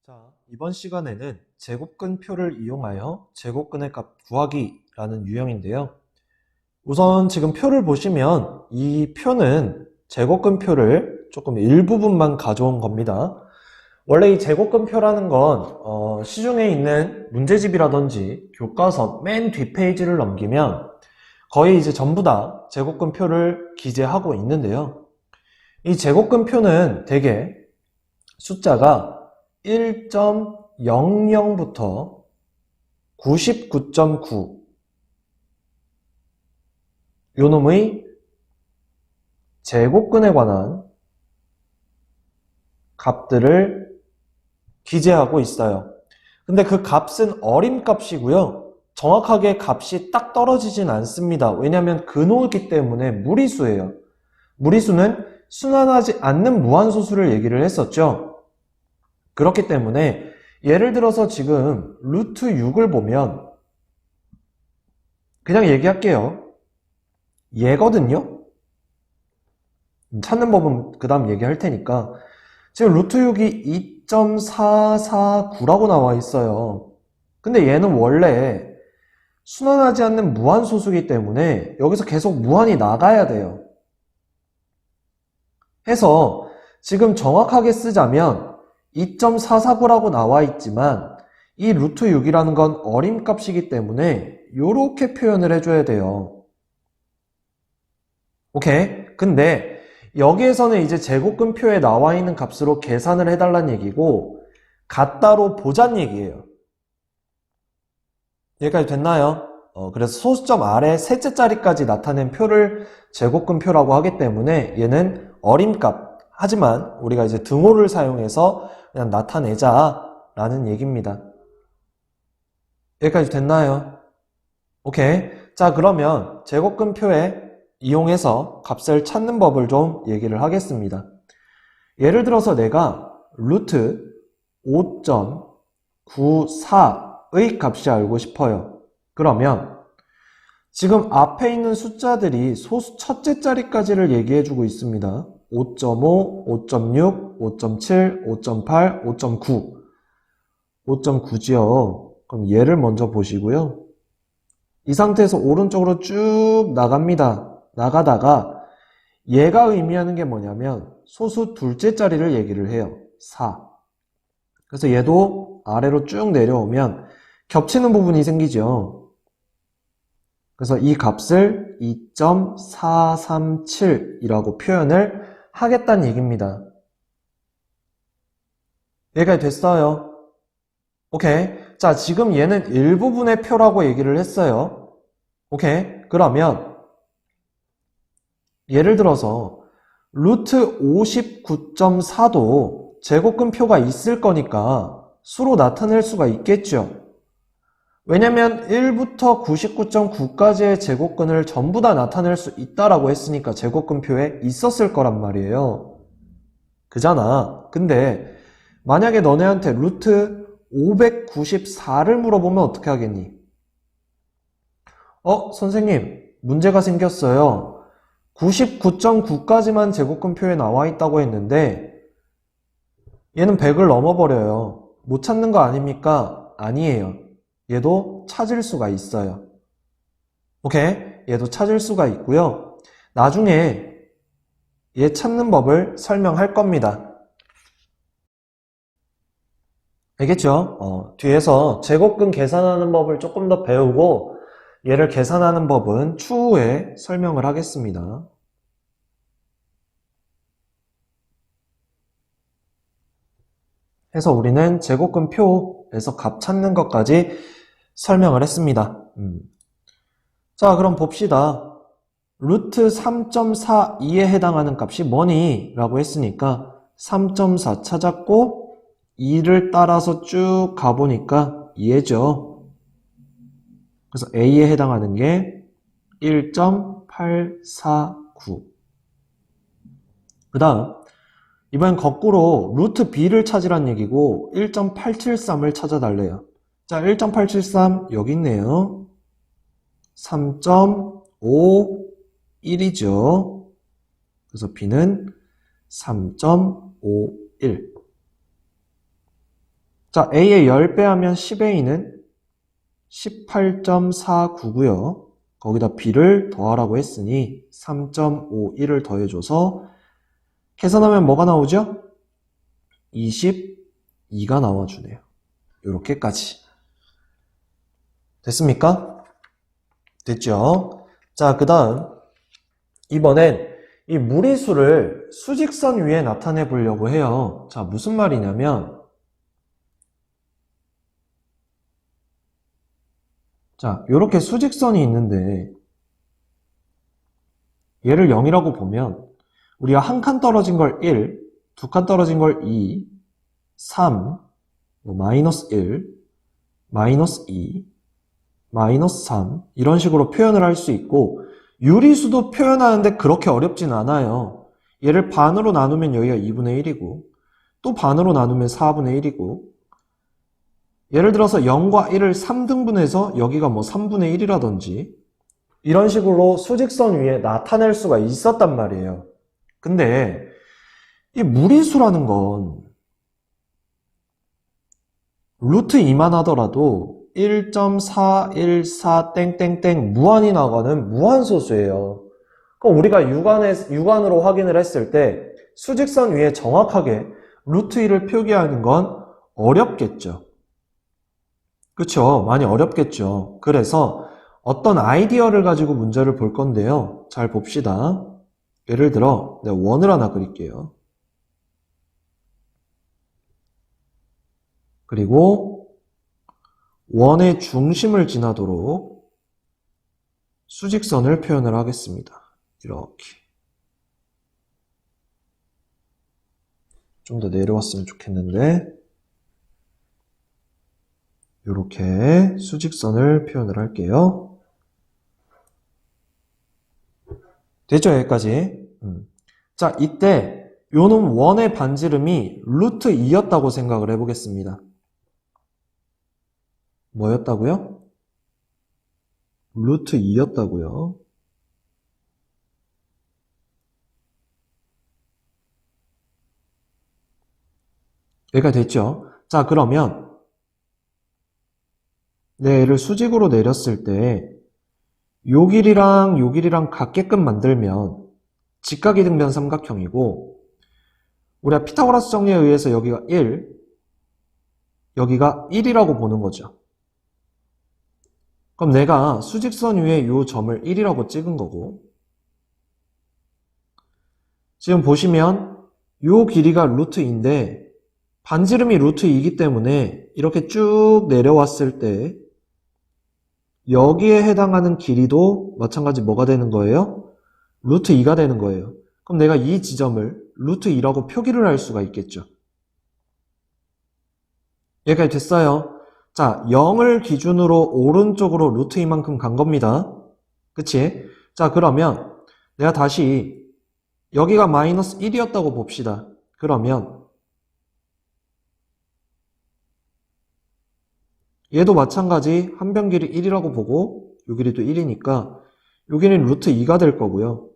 자, 이번 시간에는 제곱근표를 이용하여 제곱근의 값 구하기라는 유형인데요. 우선 지금 표를 보시면 이 표는 제곱근표를 조금 일부분만 가져온 겁니다. 원래 이 제곱근표라는 건 시중에 있는 문제집이라든지 교과서 맨 뒷페이지를 넘기면 거의 이제 전부 다 제곱근표를 기재하고 있는데요. 이 제곱근표는 대개 숫자가 1.00부터 99.9 요놈의 제곱근에 관한 값들을 기재하고 있어요. 근데 그 값은 어림값이고요. 정확하게 값이 딱 떨어지진 않습니다. 왜냐하면 근호이기 때문에 무리수예요. 무리수는 순환하지 않는 무한소수를 얘기를 했었죠. 그렇기 때문에 예를 들어서 지금 루트 6을 보면 그냥 얘기할게요. 얘거든요. 찾는 법은 그 다음 얘기할 테니까 지금 루트 6이 2.449라고 나와 있어요. 근데 얘는 원래 순환하지 않는 무한소수이기 때문에 여기서 계속 무한이 나가야 돼요. 해서 지금 정확하게 쓰자면 2.449라고 나와 있지만 이 루트 6이라는 건 어림값이기 때문에 이렇게 표현을 해줘야 돼요. 오케이? 근데 여기에서는 이제 제곱근표에 나와 있는 값으로 계산을 해달라는 얘기고 같다로 보자는 얘기예요. 여기까지 됐나요? 그래서 소수점 아래 셋째 자리까지 나타낸 표를 제곱근표라고 하기 때문에 얘는 어림값. 하지만 우리가 이제 등호를 사용해서 그냥 나타내자 라는 얘기입니다. 여기까지 됐나요? 오케이. 자, 그러면 제곱근표에 이용해서 값을 찾는 법을 좀 얘기를 하겠습니다. 예를 들어서 내가 루트 5.94의 값이 알고 싶어요. 그러면 지금 앞에 있는 숫자들이 소수 첫째 자리까지를 얘기해주고 있습니다. 5.5, 5.6, 5.7, 5.8, 5.9 5.9지요. 그럼 얘를 먼저 보시고요. 이 상태에서 오른쪽으로 쭉 나갑니다. 나가다가 얘가 의미하는 게 뭐냐면 소수 둘째 자리를 얘기를 해요. 4. 그래서 얘도 아래로 쭉 내려오면 겹치는 부분이 생기죠. 그래서 이 값을 2.437이라고 표현을 하겠다는 얘기입니다. 여기까지 됐어요. 오케이. 자, 지금 얘는 일부분의 표라고 얘기를 했어요. 오케이. 그러면 예를 들어서 루트 59.4도 제곱근표가 있을 거니까 수로 나타낼 수가 있겠죠. 왜냐면 1부터 99.9까지의 제곱근을 전부 다 나타낼 수 있다라고 했으니까 제곱근표에 있었을 거란 말이에요. 그잖아. 근데 만약에 너네한테 루트 594를 물어보면 어떻게 하겠니? 선생님, 문제가 생겼어요. 99.9까지만 제곱근표에 나와 있다고 했는데 얘는 100을 넘어버려요. 못 찾는 거 아닙니까? 아니에요. 얘도 찾을 수가 있어요. 오케이? 얘도 찾을 수가 있고요. 나중에 얘 찾는 법을 설명할 겁니다. 알겠죠? 뒤에서 제곱근 계산하는 법을 조금 더 배우고 얘를 계산하는 법은 추후에 설명을 하겠습니다. 해서 우리는 제곱근표에서 값 찾는 것까지 설명을 했습니다. 자, 그럼 봅시다. 루트 3.42에 해당하는 값이 뭐니? 라고 했으니까 3.4 찾았고 2를 따라서 쭉 가보니까 얘죠. 그래서 A에 해당하는 게 1.849. 그 다음 이번엔 거꾸로 루트 B를 찾으란 얘기고 1.873을 찾아달래요. 자, 1.873 여기 있네요. 3.51이죠. 그래서 B는 3.51. 자, A의 10배 하면 10A는 18.49고요. 거기다 B를 더하라고 했으니 3.51을 더해줘서 계산하면 뭐가 나오죠? 22가 나와주네요. 요렇게까지. 됐습니까? 됐죠? 자, 그 다음 이번엔 이 무리수를 수직선 위에 나타내 보려고 해요. 자, 무슨 말이냐면 자, 요렇게 수직선이 있는데 얘를 0이라고 보면 우리가 한 칸 떨어진 걸 1, 두 칸 떨어진 걸 2, 3, 마이너스 1, 마이너스 2, 마이너스 3 이런 식으로 표현을 할 수 있고 유리수도 표현하는데 그렇게 어렵진 않아요. 얘를 반으로 나누면 여기가 2분의 1이고 또 반으로 나누면 4분의 1이고 예를 들어서 0과 1을 3등분해서 여기가 뭐 3분의 1이라든지 이런 식으로 수직선 위에 나타낼 수가 있었단 말이에요. 근데 이 무리수라는 건 루트 2만 하더라도 1.414 땡땡땡 무한이 나가는 무한소수예요. 그럼 우리가 유관으로 확인을 했을 때 수직선 위에 정확하게 루트 2를 표기하는 건 어렵겠죠. 그쵸? 많이 어렵겠죠. 그래서 어떤 아이디어를 가지고 문제를 볼 건데요. 잘 봅시다. 예를 들어 내가 원을 하나 그릴게요. 그리고 원의 중심을 지나도록 수직선을 표현을 하겠습니다. 이렇게. 좀 더 내려왔으면 좋겠는데 이렇게 수직선을 표현을 할게요. 됐죠? 여기까지. 자, 이때 요놈 원의 반지름이 루트 2였다고 생각을 해보겠습니다. 뭐였다고요? 루트 2였다고요. 여기까지 됐죠? 자, 그러면 얘를 수직으로 내렸을 때 요 길이랑 같게끔 만들면 직각이등변 삼각형이고 우리가 피타고라스 정리에 의해서 여기가 1, 여기가 1이라고 보는 거죠. 그럼 내가 수직선 위에 요 점을 1이라고 찍은 거고 지금 보시면 요 길이가 루트 2인데 반지름이 루트 2이기 때문에 이렇게 쭉 내려왔을 때 여기에 해당하는 길이도 마찬가지 뭐가 되는 거예요? 루트 2가 되는 거예요. 그럼 내가 이 지점을 루트 2라고 표기를 할 수가 있겠죠. 여기까지 됐어요. 자, 0을 기준으로 오른쪽으로 루트 2만큼 간 겁니다. 그치? 자, 그러면 내가 다시 여기가 마이너스 1이었다고 봅시다. 그러면 얘도 마찬가지 한 변 길이 1이라고 보고 요 길이도 1이니까 요 길이는 루트 2가 될 거고요.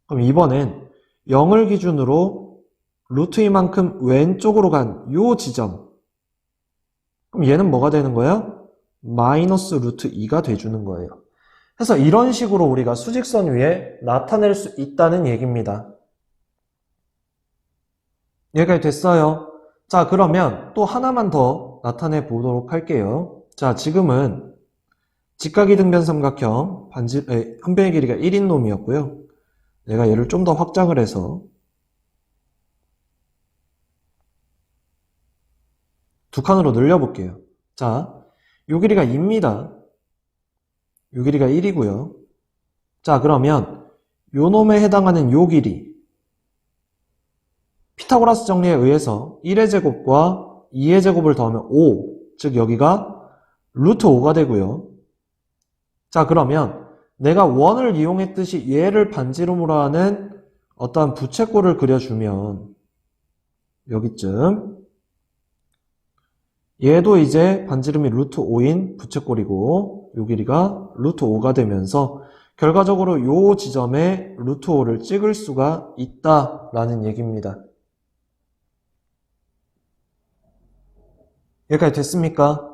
그럼 이번엔 0을 기준으로 루트 2만큼 왼쪽으로 간 요 지점 그럼 얘는 뭐가 되는 거야? 마이너스 루트 2가 돼주는 거예요. 그래서 이런 식으로 우리가 수직선 위에 나타낼 수 있다는 얘기입니다. 여기까지 됐어요. 자, 그러면 또 하나만 더 나타내 보도록 할게요. 자, 지금은 직각이등변 삼각형 한 변의 길이가 1인 놈이었고요. 내가 얘를 좀 더 확장을 해서 두 칸으로 늘려볼게요. 자, 요 길이가 2입니다. 요 길이가 1이고요. 자, 그러면 요 놈에 해당하는 요 길이 피타고라스 정리에 의해서 1의 제곱과 2의 제곱을 더하면 5, 즉 여기가 루트 5가 되고요. 자, 그러면 내가 원을 이용했듯이 얘를 반지름으로 하는 어떠한 부채꼴을 그려주면 여기쯤 얘도 이제 반지름이 루트 5인 부채꼴이고 요 길이가 루트 5가 되면서 결과적으로 요 지점에 루트 5를 찍을 수가 있다라는 얘기입니다. 여기까지 됐습니까?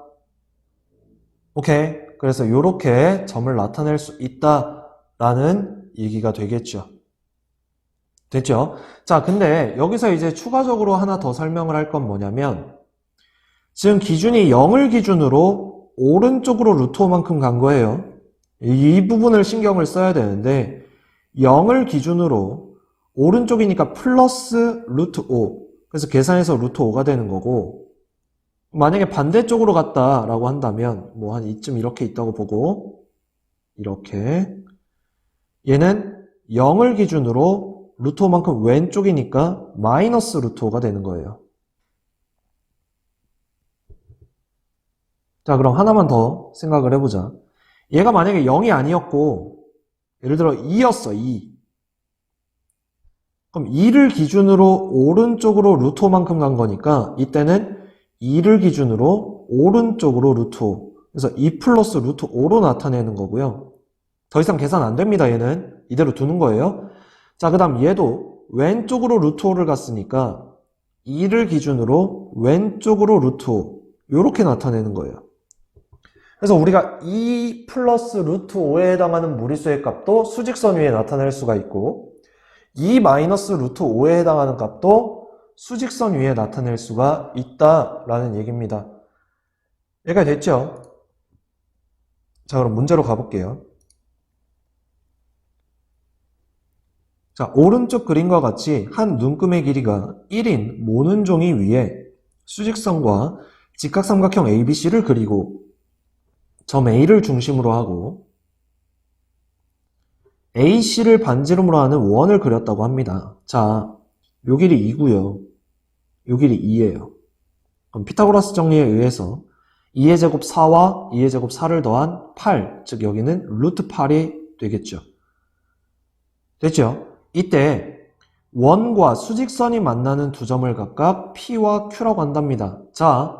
오케이. 그래서 이렇게 점을 나타낼 수 있다라는 얘기가 되겠죠. 됐죠? 자, 근데 여기서 이제 추가적으로 하나 더 설명을 할 건 뭐냐면 지금 기준이 0을 기준으로 오른쪽으로 루트 5만큼 간 거예요. 이 부분을 신경을 써야 되는데 0을 기준으로 오른쪽이니까 플러스 루트 5. 그래서 계산해서 루트 5가 되는 거고 만약에 반대쪽으로 갔다라고 한다면 뭐 한 이쯤 이렇게 있다고 보고 이렇게 얘는 0을 기준으로 루트 5만큼 왼쪽이니까 마이너스 루트 5가 되는 거예요. 자, 그럼 하나만 더 생각을 해보자. 얘가 만약에 0이 아니었고 예를 들어 2였어, 2. 그럼 2를 기준으로 오른쪽으로 루트 5만큼 간 거니까 이때는 2를 기준으로 오른쪽으로 루트 5. 그래서 2 플러스 루트 5로 나타내는 거고요. 더 이상 계산 안 됩니다, 얘는. 이대로 두는 거예요. 자, 그 다음 얘도 왼쪽으로 루트 5를 갔으니까 2를 기준으로 왼쪽으로 루트 5. 이렇게 나타내는 거예요. 그래서 우리가 2 플러스 루트 5에 해당하는 무리수의 값도 수직선 위에 나타낼 수가 있고 2 마이너스 루트 5에 해당하는 값도 수직선 위에 나타낼 수가 있다라는 얘기입니다. 여기까지 됐죠? 자, 그럼 문제로 가볼게요. 자, 오른쪽 그림과 같이 한 눈금의 길이가 1인 모는 종이 위에 수직선과 직각삼각형 ABC를 그리고 점 A를 중심으로 하고 AC를 반지름으로 하는 원을 그렸다고 합니다. 자, 요 길이 2고요. 요 길이 2예요. 그럼 피타고라스 정리에 의해서 2의 제곱 4와 2의 제곱 4를 더한 8, 즉 여기는 루트 8이 되겠죠. 됐죠? 이때 원과 수직선이 만나는 두 점을 각각 P와 Q라고 한답니다. 자,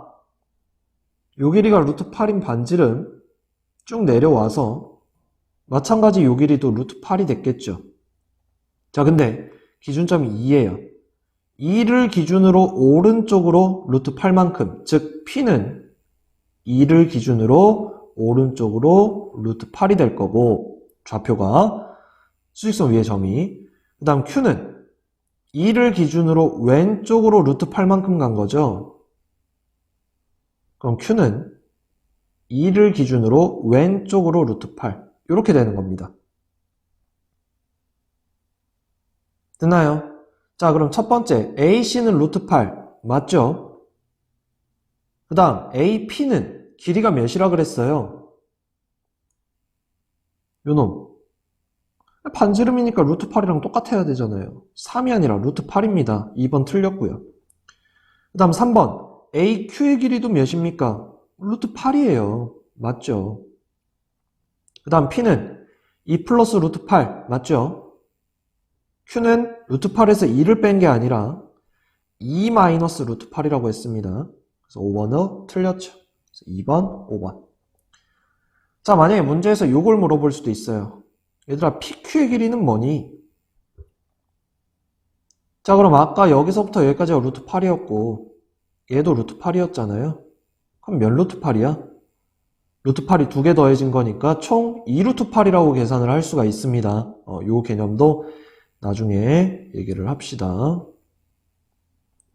요 길이가 루트 8인 반지름 쭉 내려와서 마찬가지 요 길이도 루트 8이 됐겠죠. 자, 근데 기준점이 2예요. 2를 기준으로 오른쪽으로 루트 8만큼, 즉 P는 2를 기준으로 오른쪽으로 루트 8이 될 거고 좌표가 수직선 위의 점이 그 다음 Q는 2를 기준으로 왼쪽으로 루트 8만큼 간 거죠. 그럼 Q는 2를 기준으로 왼쪽으로 루트 8 이렇게 되는 겁니다. 됐나요? 자, 그럼 첫 번째 AC는 루트 8 맞죠? 그 다음 AP는 길이가 몇이라 그랬어요? 요놈 반지름이니까 루트 8이랑 똑같아야 되잖아요. 3이 아니라 루트 8입니다. 2번 틀렸고요. 그 다음 3번 AQ의 길이도 몇입니까? 루트 8이에요. 맞죠? 그 다음 P는 2 플러스 루트 8 맞죠? Q는 루트 8에서 2를 뺀 게 아니라 2 마이너스 루트 8이라고 했습니다. 그래서 5번은 틀렸죠. 그래서 2번, 5번. 자, 만약에 문제에서 이걸 물어볼 수도 있어요. 얘들아, PQ의 길이는 뭐니? 자, 그럼 아까 여기서부터 여기까지가 루트 8이었고 얘도 루트 8이었잖아요. 그럼 몇 루트 8이야? 루트 8이 2개 더해진 거니까 총 2루트 8이라고 계산을 할 수가 있습니다. 요 개념도 나중에 얘기를 합시다.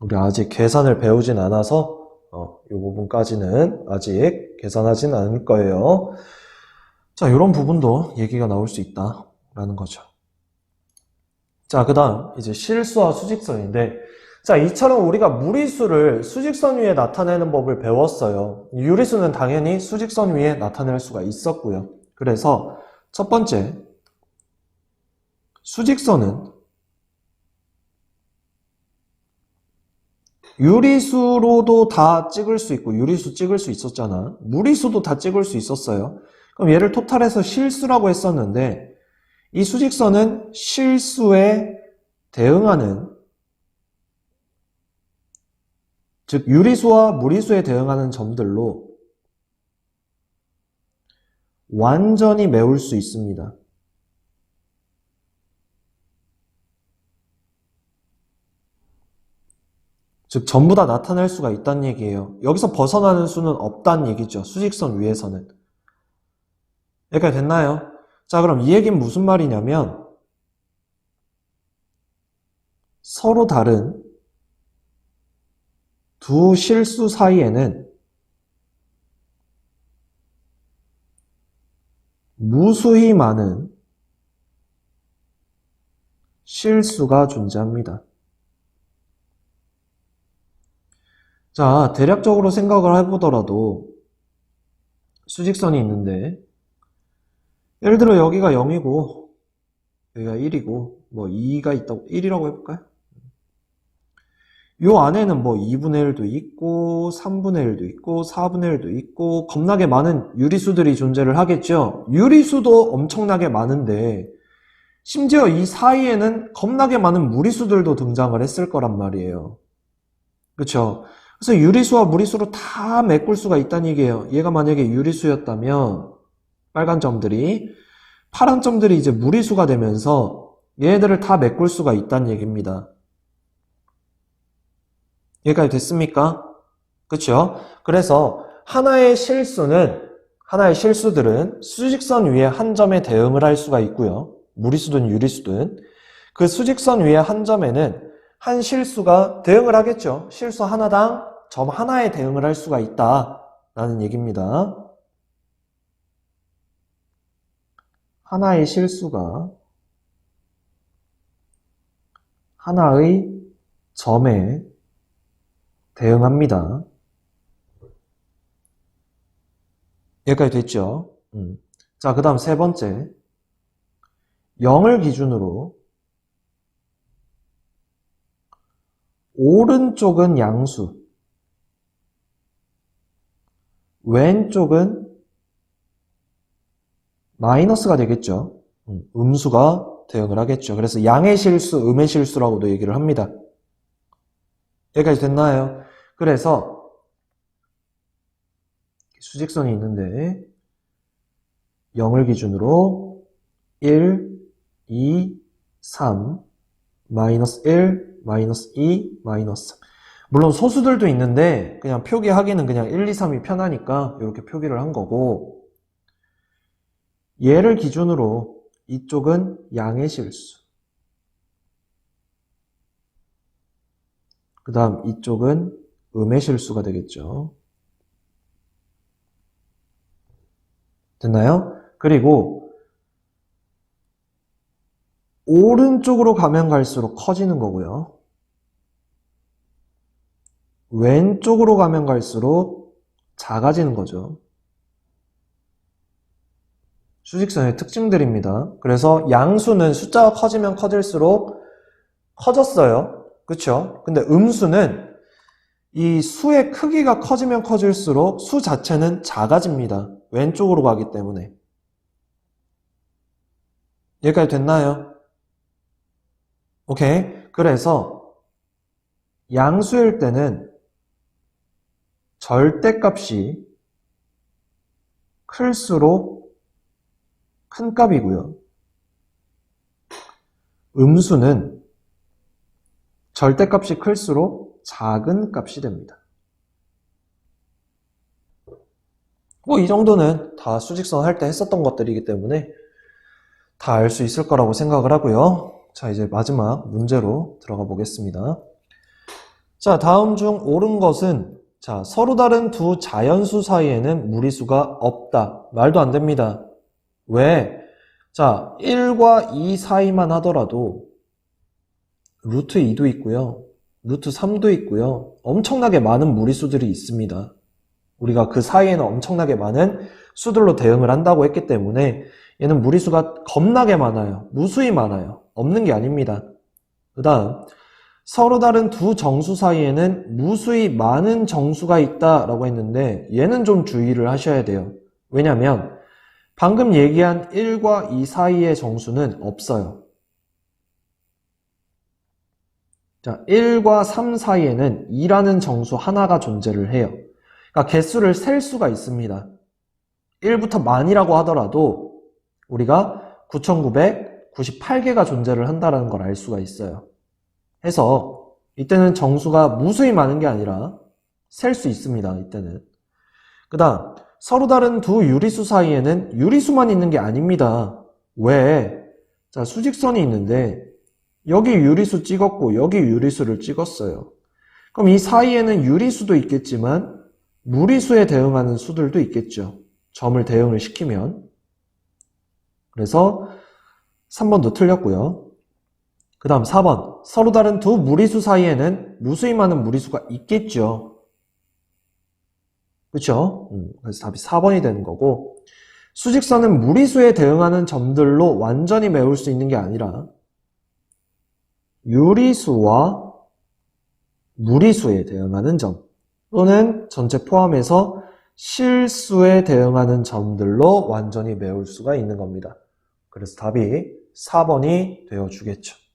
우리 아직 계산을 배우진 않아서 요 부분까지는 아직 계산하진 않을 거예요. 자, 이런 부분도 얘기가 나올 수 있다라는 거죠. 자, 그 다음 이제 실수와 수직선인데 자, 이처럼 우리가 무리수를 수직선 위에 나타내는 법을 배웠어요. 유리수는 당연히 수직선 위에 나타낼 수가 있었고요. 그래서 첫 번째 수직선은 유리수로도 다 찍을 수 있고 유리수 찍을 수 있었잖아. 무리수도 다 찍을 수 있었어요. 그럼 얘를 토탈해서 실수라고 했었는데 이 수직선은 실수에 대응하는 즉 유리수와 무리수에 대응하는 점들로 완전히 메울 수 있습니다. 즉 전부 다 나타낼 수가 있다는 얘기예요. 여기서 벗어나는 수는 없다는 얘기죠. 수직선 위에서는. 여기까지 됐나요? 자, 그럼 이 얘기는 무슨 말이냐면 서로 다른 두 실수 사이에는 무수히 많은 실수가 존재합니다. 자, 대략적으로 생각을 해보더라도 수직선이 있는데 예를 들어 여기가 0이고 여기가 1이고 뭐 2가 있다고 1이라고 해볼까요? 요 안에는 뭐 2분의 1도 있고 3분의 1도 있고 4분의 1도 있고 겁나게 많은 유리수들이 존재를 하겠죠. 유리수도 엄청나게 많은데 심지어 이 사이에는 겁나게 많은 무리수들도 등장을 했을 거란 말이에요. 그렇죠? 그래서 유리수와 무리수로 다 메꿀 수가 있다는 얘기예요. 얘가 만약에 유리수였다면 빨간 점들이 파란 점들이 이제 무리수가 되면서 얘들을 다 메꿀 수가 있다는 얘기입니다. 여기까지 됐습니까? 그렇죠? 그래서 하나의 실수들은 수직선 위에 한 점에 대응을 할 수가 있고요. 무리수든 유리수든 그 수직선 위에 한 점에는 한 실수가 대응을 하겠죠. 실수 하나당 점 하나에 대응을 할 수가 있다라는 얘기입니다. 하나의 실수가 하나의 점에 대응합니다. 여기까지 됐죠? 자, 그 다음 세 번째. 0을 기준으로 오른쪽은 양수, 왼쪽은 마이너스가 되겠죠. 음수가 대응을 하겠죠. 그래서 양의 실수, 음의 실수라고도 얘기를 합니다. 여기까지 됐나요? 그래서 수직선이 있는데 0을 기준으로 1, 2, 3, 마이너스 1, 마이너스 2, 마이너스 3. 물론 소수들도 있는데 그냥 표기하기는 그냥 1, 2, 3이 편하니까 이렇게 표기를 한 거고 얘를 기준으로 이쪽은 양의 실수, 그 다음 이쪽은 음의 실수가 되겠죠. 됐나요? 그리고 오른쪽으로 가면 갈수록 커지는 거고요. 왼쪽으로 가면 갈수록 작아지는 거죠. 수직선의 특징들입니다. 그래서 양수는 숫자가 커지면 커질수록 커졌어요. 그렇죠? 근데 음수는 이 수의 크기가 커지면 커질수록 수 자체는 작아집니다. 왼쪽으로 가기 때문에. 여기까지 됐나요? 오케이. 그래서 양수일 때는 절대값이 클수록 큰 값이고요. 음수는 절대값이 클수록 작은 값이 됩니다. 뭐 이 정도는 다 수직선 할 때 했었던 것들이기 때문에 다 알 수 있을 거라고 생각을 하고요. 자, 이제 마지막 문제로 들어가 보겠습니다. 자, 다음 중 옳은 것은 자, 서로 다른 두 자연수 사이에는 무리수가 없다. 말도 안 됩니다. 왜? 자, 1과 2 사이만 하더라도 루트 2도 있고요. 루트 3도 있고요. 엄청나게 많은 무리수들이 있습니다. 우리가 그 사이에는 엄청나게 많은 수들로 대응을 한다고 했기 때문에 얘는 무리수가 겁나게 많아요. 무수히 많아요. 없는 게 아닙니다. 그 다음 서로 다른 두 정수 사이에는 무수히 많은 정수가 있다라고 했는데 얘는 좀 주의를 하셔야 돼요. 왜냐면 방금 얘기한 1과 2 사이의 정수는 없어요. 자, 1과 3 사이에는 2라는 정수 하나가 존재를 해요. 그러니까 개수를 셀 수가 있습니다. 1부터 만이라고 하더라도 우리가 9,998개가 존재를 한다는 걸 알 수가 있어요. 해서 이때는 정수가 무수히 많은 게 아니라 셀 수 있습니다. 이때는. 그 다음 서로 다른 두 유리수 사이에는 유리수만 있는 게 아닙니다. 왜? 자, 수직선이 있는데 여기 유리수 찍었고 여기 유리수를 찍었어요. 그럼 이 사이에는 유리수도 있겠지만 무리수에 대응하는 수들도 있겠죠. 점을 대응을 시키면. 그래서 3번도 틀렸고요. 그 다음 4번. 서로 다른 두 무리수 사이에는 무수히 많은 무리수가 있겠죠. 그렇죠? 그래서 답이 4번이 되는 거고, 수직선은 무리수에 대응하는 점들로 완전히 메울 수 있는 게 아니라 유리수와 무리수에 대응하는 점 또는 전체 포함해서 실수에 대응하는 점들로 완전히 메울 수가 있는 겁니다. 그래서 답이 4번이 되어주겠죠.